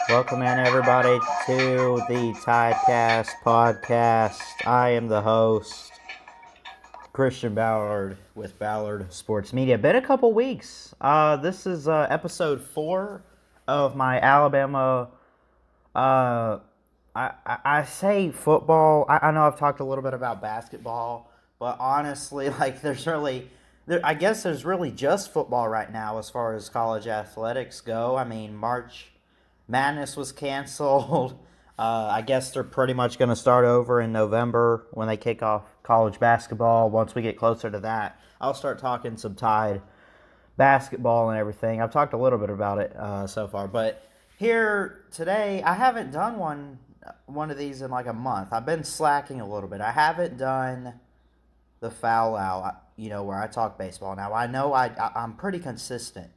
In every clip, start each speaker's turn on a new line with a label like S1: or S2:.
S1: Welcome in, everybody, to the Tidecast podcast. I am the host, Christian Ballard with Ballard Sports Media. Been a couple weeks. This is episode 4 of my Alabama. I say football. I know I've talked a little bit about basketball, but honestly, I guess there's really just football right now as far as college athletics go. I mean, March Madness was canceled. I guess they're pretty much going to start over in November when they kick off college basketball. Once we get closer to that, I'll start talking some Tide basketball and everything. I've talked a little bit about it so far, but here today, I haven't done one of these in like a month. I've been slacking a little bit. I haven't done the foul out, where I talk baseball. Now, I know I'm pretty consistent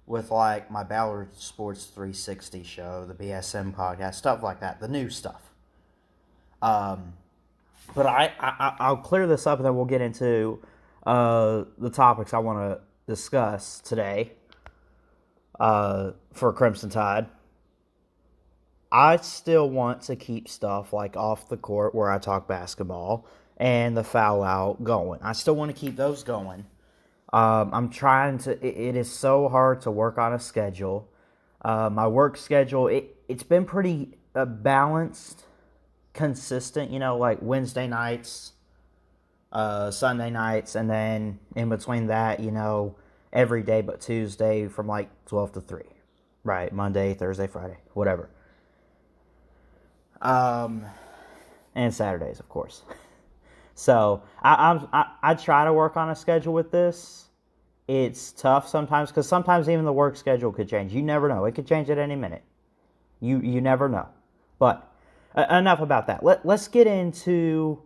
S1: with like my Ballard Sports 360 show, the BSM podcast, stuff like that, the new stuff. But I'll clear this up and then we'll get into the topics I want to discuss today for Crimson Tide. I still want to keep stuff like off the court where I talk basketball and the foul out going. I still want to keep those going. I'm trying to. It is so hard to work on a schedule. My work schedule, it's been pretty balanced, consistent. Like Wednesday nights, Sunday nights, and then in between that, every day but Tuesday from like 12 to 3, right? Monday, Thursday, Friday, whatever. And Saturdays, of course. So I try to work on a schedule with this. It's tough sometimes because sometimes even the work schedule could change. You never know. It could change at any minute. You never know. But enough about that. Let's get into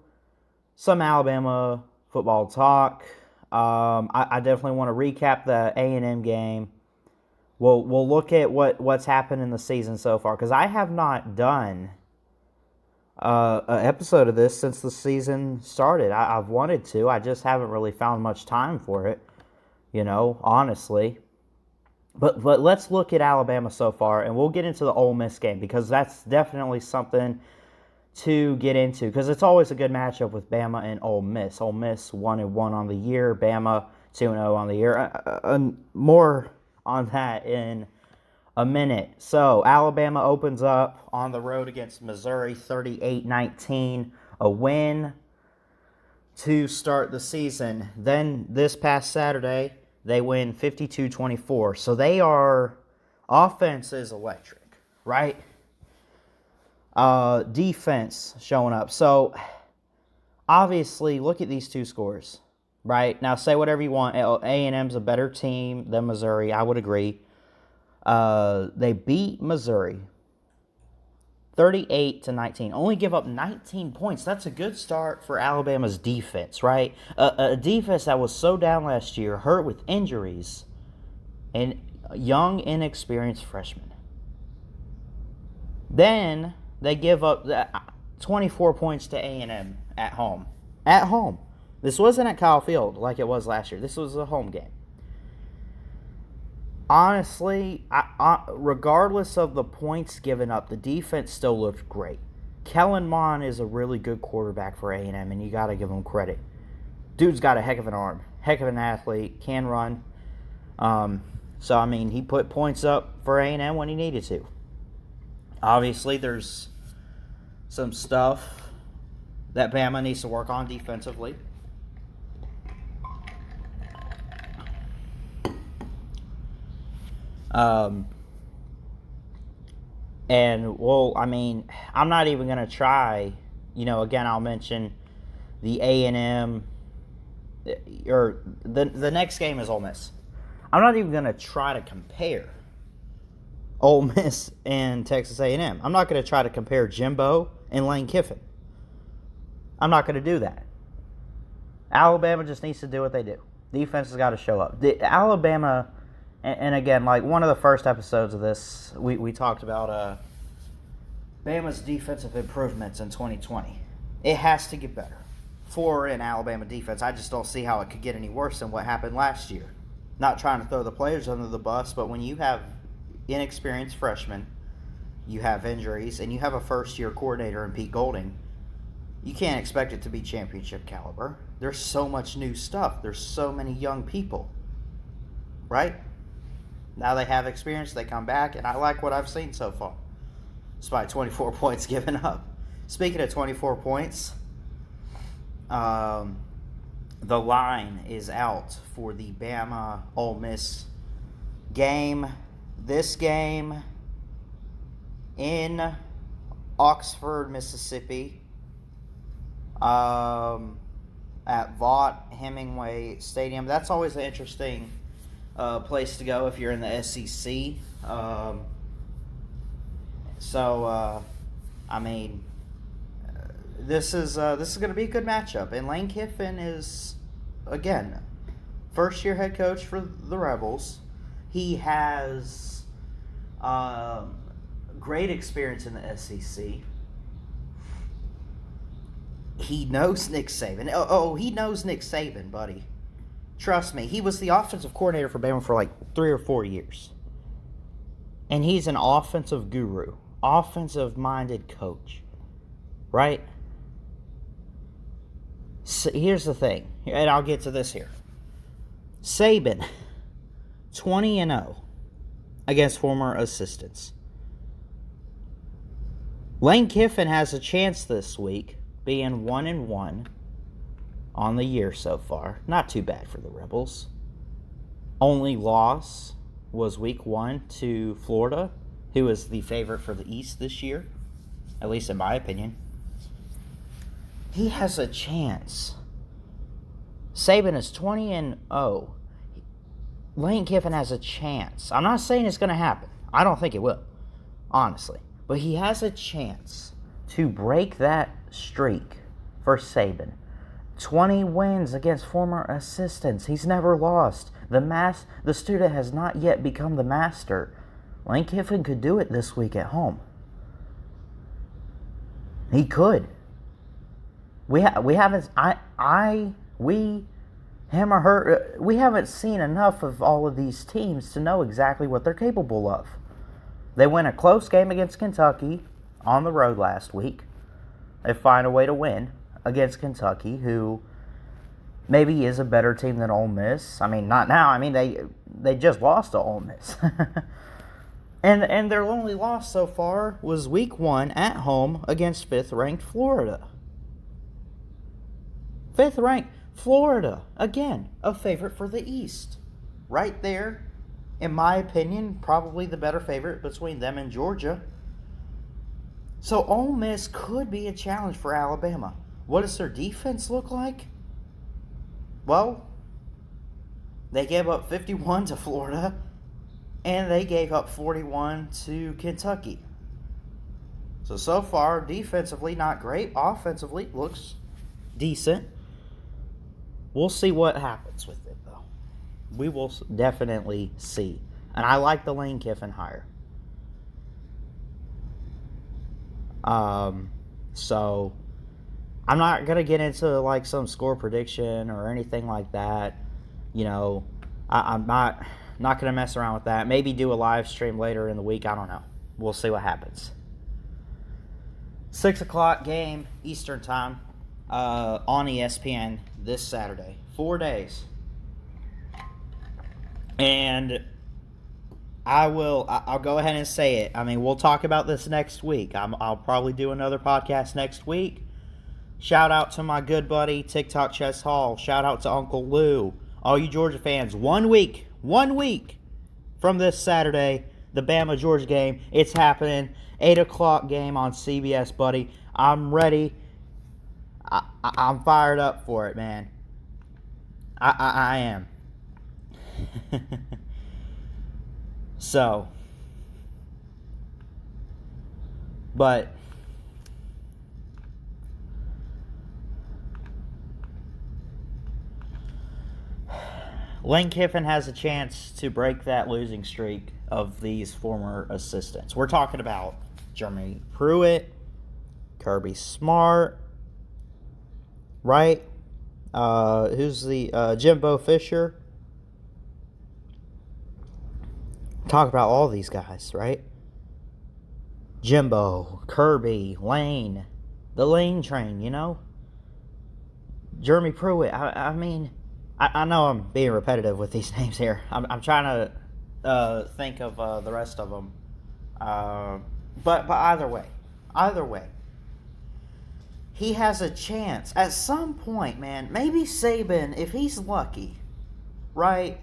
S1: some Alabama football talk. I definitely want to recap the A&M game. We'll look at what's happened in the season so far because I have not done an episode of this since the season started. I've wanted to. I just haven't really found much time for it, honestly. But let's look at Alabama so far, and we'll get into the Ole Miss game because that's definitely something to get into because it's always a good matchup with Bama and Ole Miss. Ole Miss 1-1 on the year, Bama 2-0 on the year. More on that in a minute. So, Alabama opens up on the road against Missouri 38-19, a win to start the season. Then, this past Saturday, they win 52-24. So, offense is electric, right? Defense showing up. So, obviously, look at these two scores, right? Now, say whatever you want. A&M's a better team than Missouri. I would agree. They beat Missouri 38-19. Only give up 19 points. That's a good start for Alabama's defense, right? A defense that was so down last year, hurt with injuries, and young, inexperienced freshmen. Then they give up 24 points to A&M at home. At home. This wasn't at Kyle Field like it was last year. This was a home game. Honestly, regardless of the points given up, the defense still looked great. Kellen Mond is a really good quarterback for A&M, and you got to give him credit. Dude's got a heck of an arm, heck of an athlete, can run. So, I mean, he put points up for A&M when he needed to. Obviously, there's some stuff that Bama needs to work on defensively. I'm not even going to try, again, I'll mention the A&M, or the next game is Ole Miss. I'm not even going to try to compare Ole Miss and Texas A&M. I'm not going to try to compare Jimbo and Lane Kiffin. I'm not going to do that. Alabama just needs to do what they do. Defense has got to show up. Alabama... And again, like one of the first episodes of this, we talked about Bama's defensive improvements in 2020. It has to get better for an Alabama defense. I just don't see how it could get any worse than what happened last year. Not trying to throw the players under the bus, but when you have inexperienced freshmen you have injuries, and you have a first-year coordinator in Pete Golding, you can't expect it to be championship caliber. There's so much new stuff. There's so many young people, right? Now they have experience. They come back, and I like what I've seen so far, despite 24 points given up. Speaking of 24 points, the line is out for the Bama-Ole Miss game. This game in Oxford, Mississippi, at Vaught Hemingway Stadium. That's always an interesting place to go if you're in the SEC. I mean, this is going to be a good matchup. And Lane Kiffin is, again, first-year head coach for the Rebels. He has great experience in the SEC. He knows Nick Saban. He knows Nick Saban, buddy. Trust me. He was the offensive coordinator for Bama for like 3 or 4 years. And he's an offensive guru. Offensive-minded coach. Right? So here's the thing. And I'll get to this here. Saban, 20-0 against former assistants. Lane Kiffin has a chance this week, being 1-1 on the year so far. Not too bad for the Rebels. Only loss was week 1 to Florida, who is the favorite for the East this year, at least in my opinion. He has a chance. Saban is 20-0. Lane Kiffin has a chance. I'm not saying it's going to happen. I don't think it will, honestly. But he has a chance to break that streak for Saban. 20 wins against former assistants. He's never lost. The student has not yet become the master. Lane Kiffin could do it this week at home. He could. We haven't seen enough of all of these teams to know exactly what they're capable of. They win a close game against Kentucky on the road last week. They find a way to win against Kentucky, who maybe is a better team than Ole Miss. I mean, not now. I mean, they just lost to Ole Miss. and their only loss so far was week 1 at home against 5th-ranked Florida. 5th-ranked Florida, again, a favorite for the East. Right there, in my opinion, probably the better favorite between them and Georgia. So Ole Miss could be a challenge for Alabama. What does their defense look like? Well, they gave up 51 to Florida, and they gave up 41 to Kentucky. So far, defensively, not great. Offensively, looks decent. We'll see what happens with it, though. We will definitely see. And I like the Lane Kiffin hire. So I'm not going to get into like some score prediction or anything like that. You know, I'm not going to mess around with that. Maybe do a live stream later in the week. I don't know. We'll see what happens. 6 o'clock game, Eastern time, on ESPN this Saturday. 4 days. And I'll go ahead and say it. I mean, we'll talk about this next week. I'll probably do another podcast next week. Shout out to my good buddy, TikTok Chess Hall. Shout out to Uncle Lou. All you Georgia fans, 1 week from this Saturday, the Bama-Georgia game. It's happening. 8 o'clock game on CBS, buddy. I'm ready. I'm fired up for it, man. I am. So, but Lane Kiffin has a chance to break that losing streak of these former assistants. We're talking about Jeremy Pruitt, Kirby Smart, right? Who's the Jimbo Fisher? Talk about all these guys, right? Jimbo, Kirby, Lane, the Lane train, you know? Jeremy Pruitt. I mean, I know I'm being repetitive with these names here. I'm trying to think of the rest of them. But either way, he has a chance at some point, man. Maybe Saban, if he's lucky, right?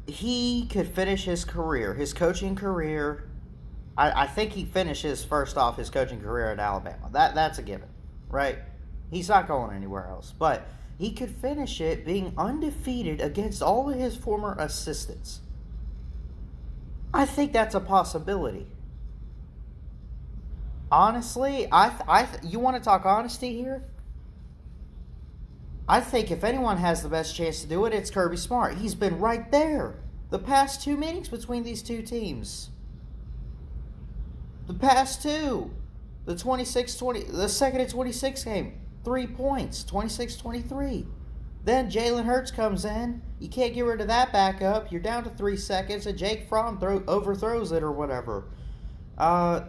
S1: He could finish his career, his coaching career. I think he finishes first off his coaching career at Alabama. That's a given, right? He's not going anywhere else. But he could finish it being undefeated against all of his former assistants. I think that's a possibility. Honestly, you want to talk honesty here? I think if anyone has the best chance to do it, it's Kirby Smart. He's been right there the past 2 meetings between these two teams. The past two. The 26-20, the second and 26 game, 3 points, 26-23. Then Jalen Hurts comes in. You can't get rid of that backup. You're down to 3 seconds, and Jake Fromm overthrows it or whatever. A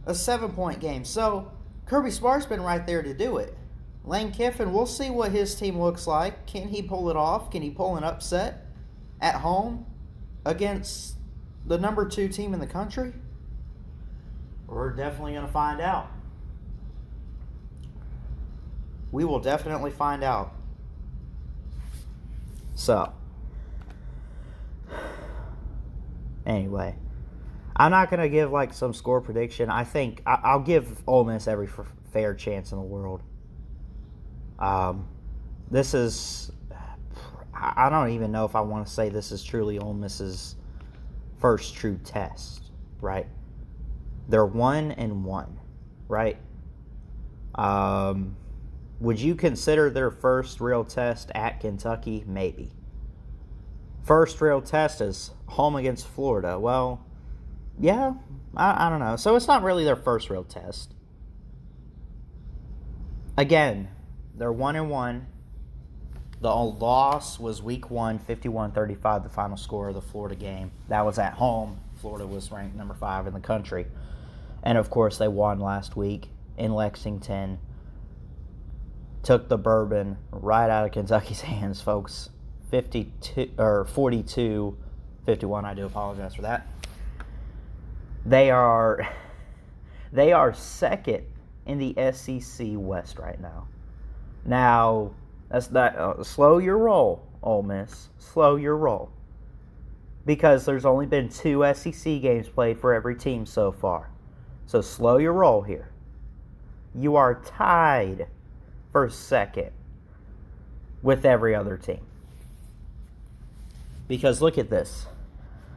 S1: 7-point game. So Kirby Smart's been right there to do it. Lane Kiffin, we'll see what his team looks like. Can he pull it off? Can he pull an upset at home against the number 2 team in the country? We're definitely going to find out. We will definitely find out. So, anyway, I'm not going to give like some score prediction. I think I'll give Ole Miss every fair chance in the world. This is, I don't even know if I want to say this is truly Ole Miss's first true test, right? They're 1-1, right? Would you consider their first real test at Kentucky? Maybe. First real test is home against Florida. Well, yeah, I don't know. So it's not really their first real test. Again, they're 1-1. The loss was week 1, 51-35, the final score of the Florida game. That was at home. Florida was ranked number 5 in the country. And, of course, they won last week in Lexington. Took the bourbon right out of Kentucky's hands, folks. 42-51. I do apologize for that. They are second in the SEC West right now. Now, that's not slow your roll, Ole Miss. Slow your roll. Because there's only been 2 SEC games played for every team so far. So slow your roll here. You are tied for second with every other team. Because look at this.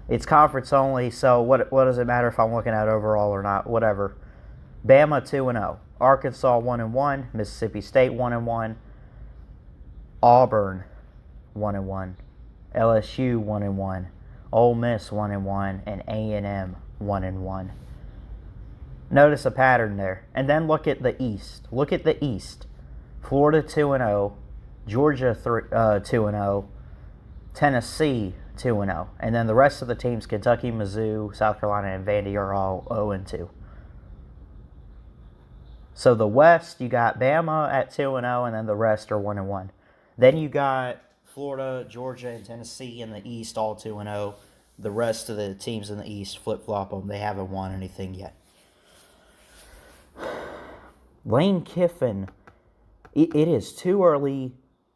S1: It's conference only, so what does it matter if I'm looking at overall or not? Whatever. Bama 2-0. Arkansas 1-1. Mississippi State 1-1. Auburn 1-1. LSU 1-1. Ole Miss 1-1. And A&M 1-1. Notice a pattern there. And then look at the East. Look at the East. Florida 2-0. Georgia 2-0. Tennessee 2-0. And then the rest of the teams, Kentucky, Mizzou, South Carolina, and Vandy are all 0-2. So the West, you got Bama at 2-0, and then the rest are 1-1. Then you got Florida, Georgia, and Tennessee in the East all 2-0. The rest of the teams in the East flip-flop them. They haven't won anything yet. Lane Kiffin, it is too early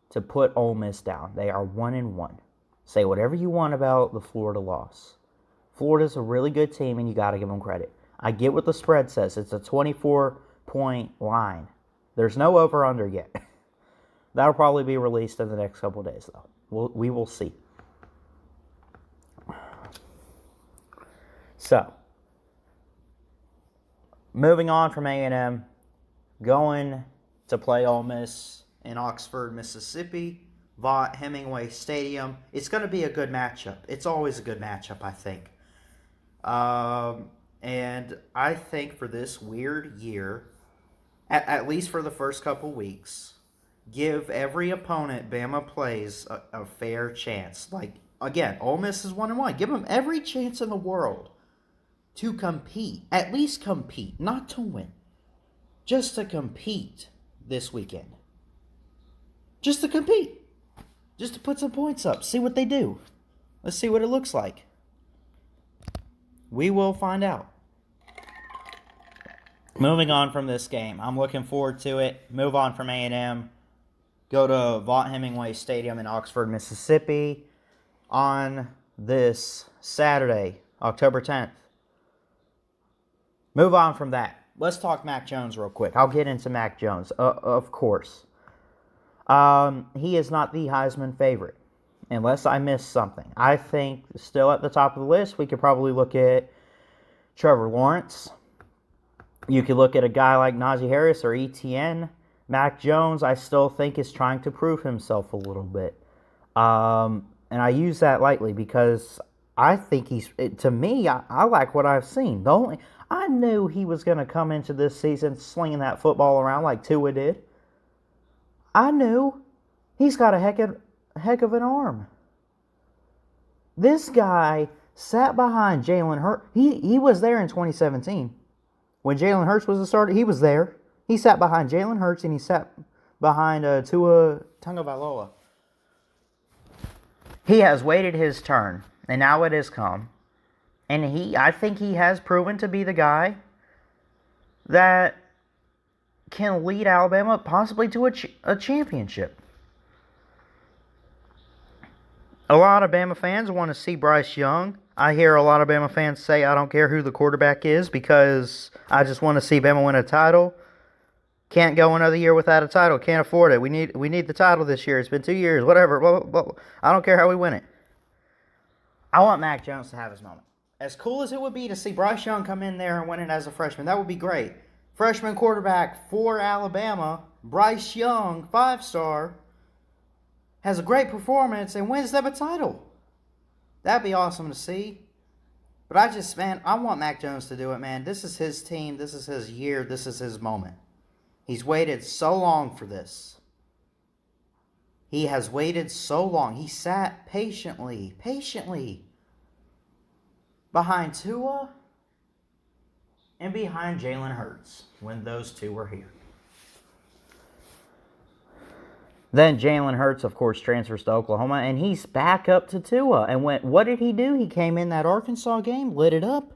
S1: to put Ole Miss down. They are 1-1. Say whatever you want about the Florida loss. Florida's a really good team, and you got to give them credit. I get what the spread says. It's a 24-point line. There's no over-under yet. That'll probably be released in the next couple of days, though. We will see. So, moving on from A&M, going to play Ole Miss in Oxford, Mississippi, Vaught Hemingway Stadium. It's going to be a good matchup. It's always a good matchup, I think. And I think for this weird year, at least for the first couple weeks, give every opponent Bama plays a fair chance. Like, again, Ole Miss is 1-1. Give them every chance in the world to compete. At least compete, not to win. Just to compete this weekend. Just to compete. Just to put some points up. See what they do. Let's see what it looks like. We will find out. Moving on from this game. I'm looking forward to it. Move on from A&M. Go to Vaught-Hemingway Stadium in Oxford, Mississippi on this Saturday, October 10th. Move on from that. Let's talk Mac Jones real quick. I'll get into Mac Jones, of course. He is not the Heisman favorite, unless I missed something. I think still at the top of the list, we could probably look at Trevor Lawrence. You could look at a guy like Najee Harris or ETN. Mac Jones, I still think, is trying to prove himself a little bit. And I use that lightly because I think to me, I like what I've seen. I knew he was going to come into this season slinging that football around like Tua did. I knew. He's got a heck of an arm. This guy sat behind Jalen Hurts. He was there in 2017. When Jalen Hurts was the starter, he was there. He sat behind Jalen Hurts and he sat behind Tua Tagovailoa. He has waited his turn, and now it has come. And I think he has proven to be the guy that can lead Alabama possibly to a championship. A lot of Bama fans want to see Bryce Young. I hear a lot of Bama fans say, I don't care who the quarterback is because I just want to see Bama win a title. Can't go another year without a title. Can't afford it. We need the title this year. It's been 2 years. Whatever. Blah, blah, blah. I don't care how we win it. I want Mac Jones to have his moment. As cool as it would be to see Bryce Young come in there and win it as a freshman, that would be great. Freshman quarterback for Alabama, Bryce Young, 5-star, has a great performance and wins them a title. That'd be awesome to see. But I want Mac Jones to do it, man. This is his team. This is his year. This is his moment. He's waited so long for this. He has waited so long. He sat patiently behind Tua and behind Jalen Hurts when those two were here. Then Jalen Hurts, of course, transfers to Oklahoma, and he's back up to Tua. And what did he do? He came in that Arkansas game, lit it up.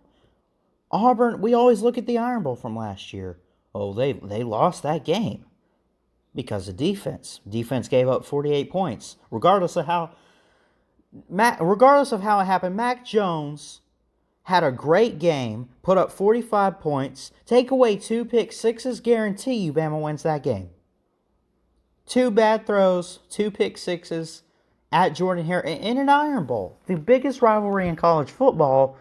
S1: Auburn, we always look at the Iron Bowl from last year. Oh, they lost that game because of defense. Defense gave up 48 points. Regardless of how it happened, Mac Jones had a great game, put up 45 points, take away 2 pick sixes, guarantee you Bama wins that game. 2 bad throws, 2 pick sixes at Jordan Hare in an Iron Bowl. The biggest rivalry in college football.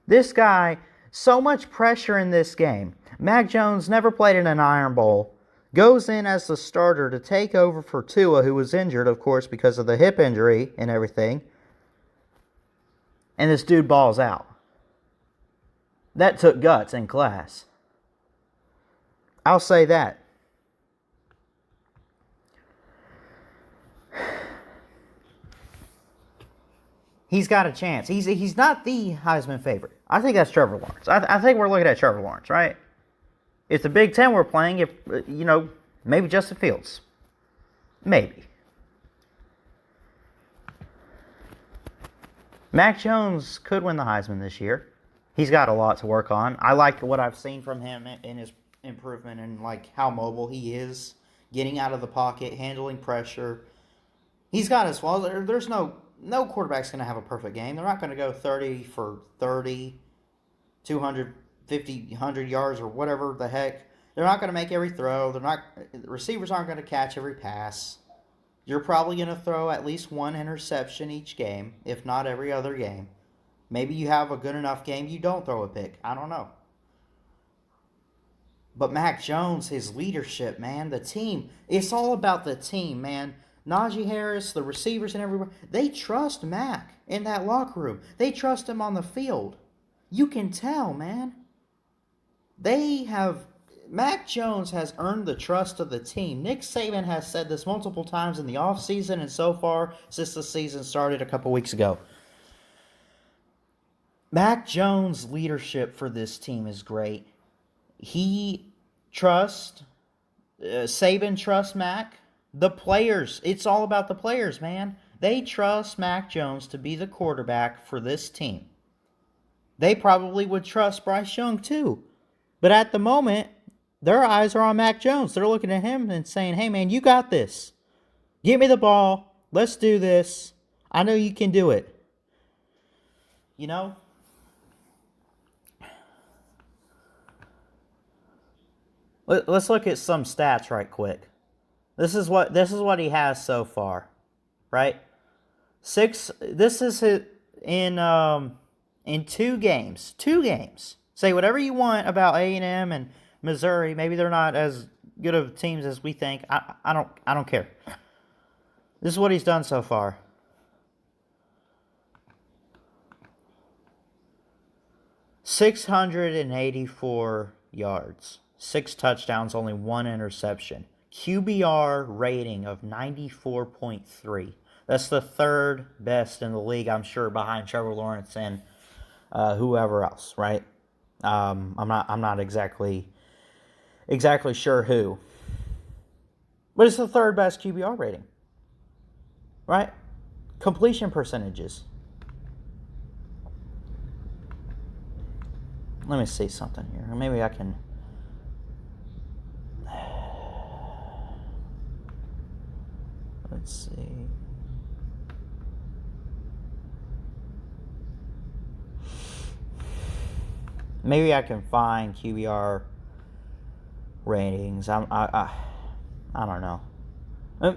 S1: This guy, so much pressure in this game. Mac Jones never played in an Iron Bowl. Goes in as the starter to take over for Tua, who was injured, of course, because of the hip injury and everything. And this dude balls out. That took guts and class. I'll say that. He's got a chance. He's not the Heisman favorite. I think that's Trevor Lawrence. I think we're looking at Trevor Lawrence, right? If the Big Ten we're playing, maybe Justin Fields. Maybe. Mac Jones could win the Heisman this year. He's got a lot to work on. I like what I've seen from him in his improvement and like how mobile he is, getting out of the pocket, handling pressure. He's got his flaws. There's no quarterback's going to have a perfect game. They're not going to go 30 for 30, 250, 100 yards or whatever the heck. They're not going to make every throw. The receivers aren't going to catch every pass. You're probably going to throw at least 1 interception each game, if not every other game. Maybe you have a good enough game you don't throw a pick. I don't know. But Mac Jones, his leadership, man, the team. It's all about the team, man. Najee Harris, the receivers and everyone, they trust Mac in that locker room. They trust him on the field. You can tell, man. Mac Jones has earned the trust of the team. Nick Saban has said this multiple times in the offseason and so far since the season started a couple weeks ago. Mac Jones' leadership for this team is great. He trusts, Saban trusts Mac. The players, it's all about the players, man. They trust Mac Jones to be the quarterback for this team. They probably would trust Bryce Young too. But at the moment, their eyes are on Mac Jones. They're looking at him and saying, hey, man, you got this. Give me the ball. Let's do this. I know you can do it. You know? Let's look at some stats right quick. This is what he has so far, right? This is in 2 games. 2 games. Say whatever you want about A&M and Missouri. Maybe they're not as good of teams as we think. I don't care. This is what he's done so far. .684 yards. 6 touchdowns, only 1 interception. QBR rating of 94.3. That's the 3rd best in the league, I'm sure, behind Trevor Lawrence and whoever else, right? I'm not exactly sure who. But it's the 3rd best QBR rating. Right? Completion percentages. Let me see something here. Maybe I can... Let's see. Maybe I can find QBR ratings. I don't know.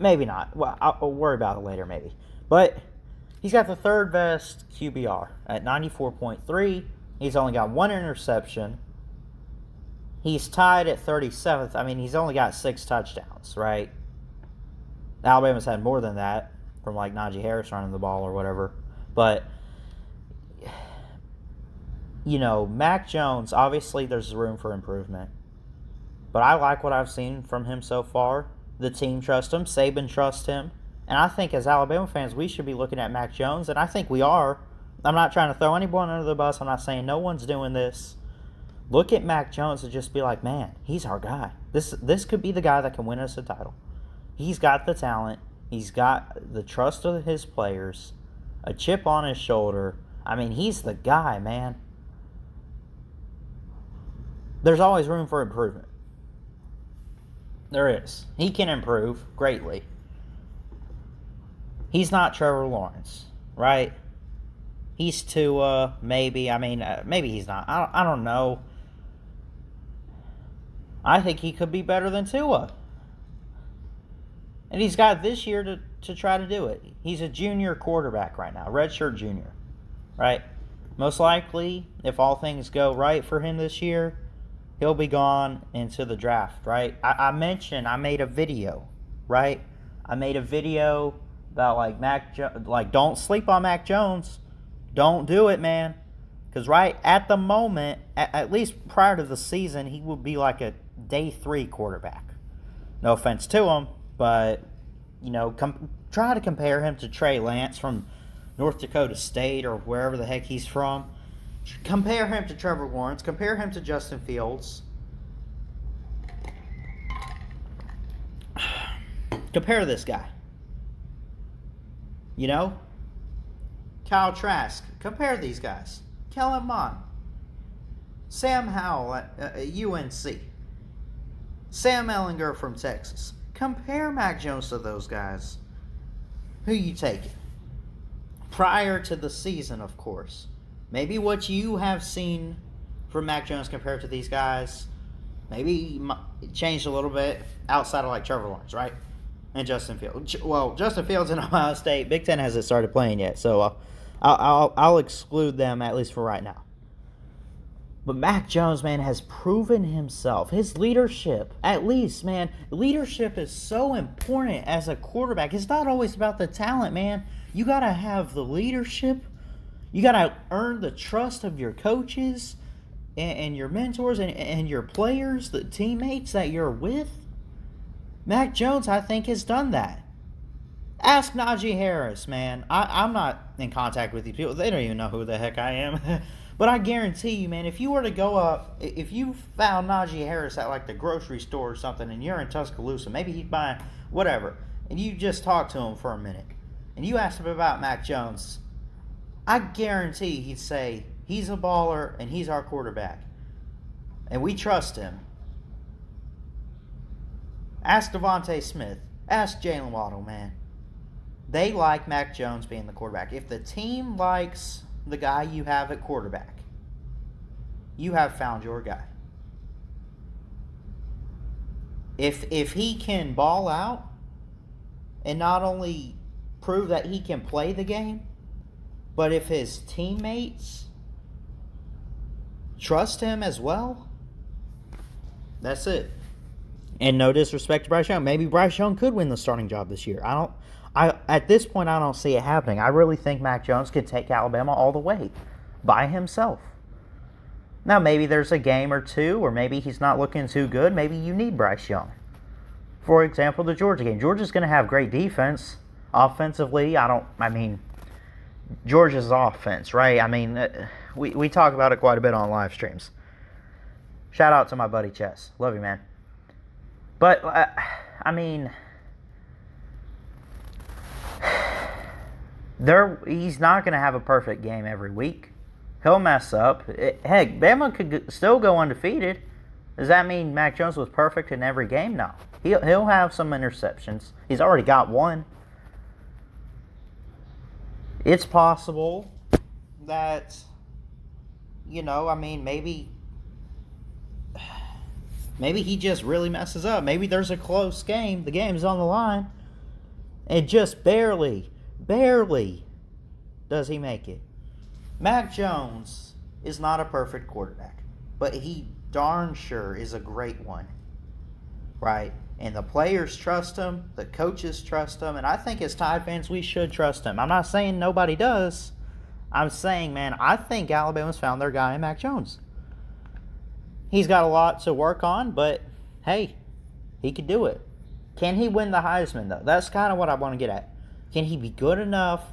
S1: Maybe not. Well, I'll worry about it later, maybe. But he's got the 3rd best QBR at 94.3. He's only got 1 interception. He's tied at 37th. I mean, he's only got 6 touchdowns, right? Alabama's had more than that from like Najee Harris running the ball or whatever. But, you know, Mac Jones, obviously there's room for improvement. But I like what I've seen from him so far. The team trusts him. Saban trusts him. And I think as Alabama fans, we should be looking at Mac Jones. And I think we are. I'm not trying to throw anyone under the bus. I'm not saying no one's doing this. Look at Mac Jones and just be like, man, he's our guy. This could be the guy that can win us a title. He's got the talent. He's got the trust of his players. A chip on his shoulder. I mean, he's the guy, man. There's always room for improvement. There is. He can improve greatly. He's not Trevor Lawrence, right? He's Tua, maybe. I mean, maybe he's not. I don't know. I think he could be better than Tua. And he's got this year to try to do it. He's a junior quarterback right now, redshirt junior, right? Most likely, if all things go right for him this year, he'll be gone into the draft, right? I mentioned I made a video, right? I made a video about like don't sleep on Mac Jones. Don't do it, man. Because right at the moment, at least prior to the season, he would be like a day 3 quarterback. No offense to him, but, you know, try to compare him to Trey Lance from North Dakota State or wherever the heck he's from. Compare him to Trevor Lawrence. Compare him to Justin Fields. Compare this guy. You know? Kyle Trask. Compare these guys. Kellen Mond. Sam Howell at UNC. Sam Ehlinger from Texas. Compare Mac Jones to those guys. Who you taking? Prior to the season, of course. Maybe what you have seen from Mac Jones compared to these guys, maybe it changed a little bit outside of like Trevor Lawrence, right? And Justin Fields. Well, Justin Fields in Ohio State. Big Ten hasn't started playing yet, so I'll exclude them at least for right now. But Mac Jones, man, has proven himself. His leadership, at least, man. Leadership is so important as a quarterback. It's not always about the talent, man. You got to have the leadership. You got to earn the trust of your coaches and your mentors and your players, the teammates that you're with. Mac Jones, I think, has done that. Ask Najee Harris, man. I'm not in contact with these people. They don't even know who the heck I am. But I guarantee you, man, if you were to go up, if you found Najee Harris at like the grocery store or something and you're in Tuscaloosa, maybe he's buying whatever, and you just talk to him for a minute, and you ask him about Mac Jones, I guarantee he'd say, he's a baller and he's our quarterback. And we trust him. Ask Devontae Smith. Ask Jalen Waddle, man. They like Mac Jones being the quarterback. If the team likes the guy you have at quarterback, you have found your guy. If he can ball out and not only prove that he can play the game, but if his teammates trust him as well, that's it. And no disrespect to Bryce Young. Maybe Bryce Young could win the starting job this year. At this point, I don't see it happening. I really think Mac Jones could take Alabama all the way by himself. Now, maybe there's a game or two, or maybe he's not looking too good. Maybe you need Bryce Young. For example, the Georgia game. Georgia's going to have great defense. Offensively, Georgia's offense, right? I mean, we talk about it quite a bit on live streams. Shout out to my buddy Chess. Love you, man. But, he's not going to have a perfect game every week. He'll mess up. Heck, Bama could still go undefeated. Does that mean Mac Jones was perfect in every game? No. He'll have some interceptions. He's already got one. It's possible that, maybe he just really messes up. Maybe there's a close game. The game's on the line. And just barely does he make it. Mac Jones is not a perfect quarterback, but he darn sure is a great one, right? And the players trust him, the coaches trust him, and I think as Tide fans, we should trust him. I'm not saying nobody does. I'm saying, man, I think Alabama's found their guy in Mac Jones. He's got a lot to work on, but hey, he could do it. Can he win the Heisman, though? That's kind of what I want to get at. Can he be good enough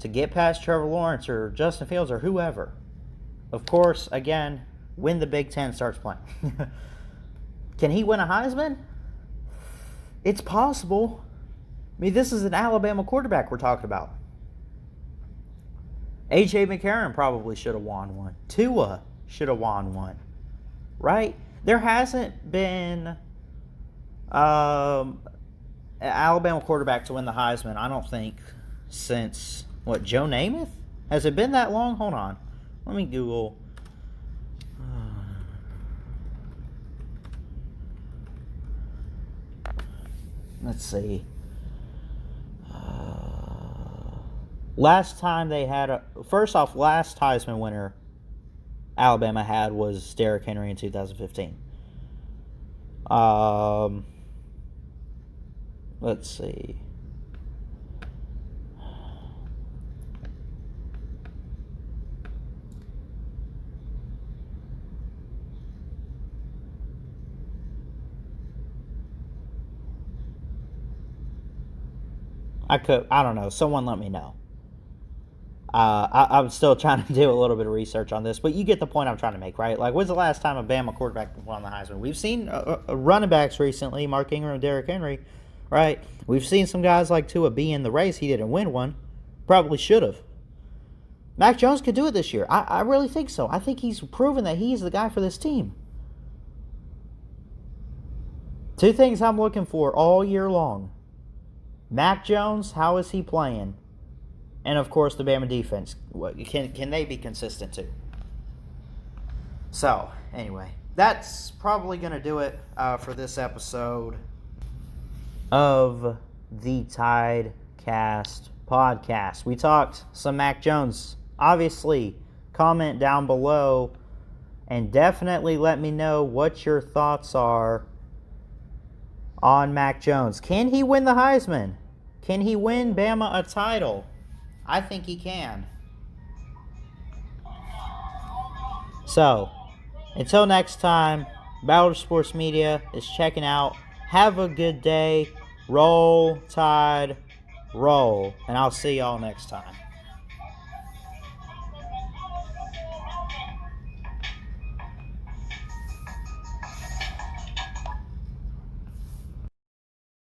S1: to get past Trevor Lawrence or Justin Fields or whoever? Of course, again, when the Big Ten starts playing. Can he win a Heisman? It's possible. I mean, this is an Alabama quarterback we're talking about. A.J. McCarron probably should have won one. Tua should have won one. Right? There hasn't been an Alabama quarterback to win the Heisman, I don't think, since, Joe Namath? Has it been that long? Hold on. Let me Google. Let's see. Last time they had first Heisman winner Alabama had was Derrick Henry in 2015. Let's see. I don't know. Someone let me know. I'm still trying to do a little bit of research on this, but you get the point I'm trying to make, right? Like, when's the last time a Bama quarterback won the Heisman? We've seen running backs recently, Mark Ingram, Derrick Henry, right? We've seen some guys like Tua be in the race. He didn't win one. Probably should have. Mac Jones could do it this year. I really think so. I think he's proven that he's the guy for this team. Two things I'm looking for all year long. Mac Jones, how is he playing? And, of course, the Bama defense. Can they be consistent, too? So, anyway, that's probably going to do it for this episode of the Tidecast podcast. We talked some Mac Jones. Obviously, comment down below and definitely let me know what your thoughts are on Mac Jones. Can he win the Heisman? Can he win Bama a title? I think he can. So, until next time, Battle Sports Media is checking out. Have a good day. Roll Tide, roll. And I'll see y'all next time.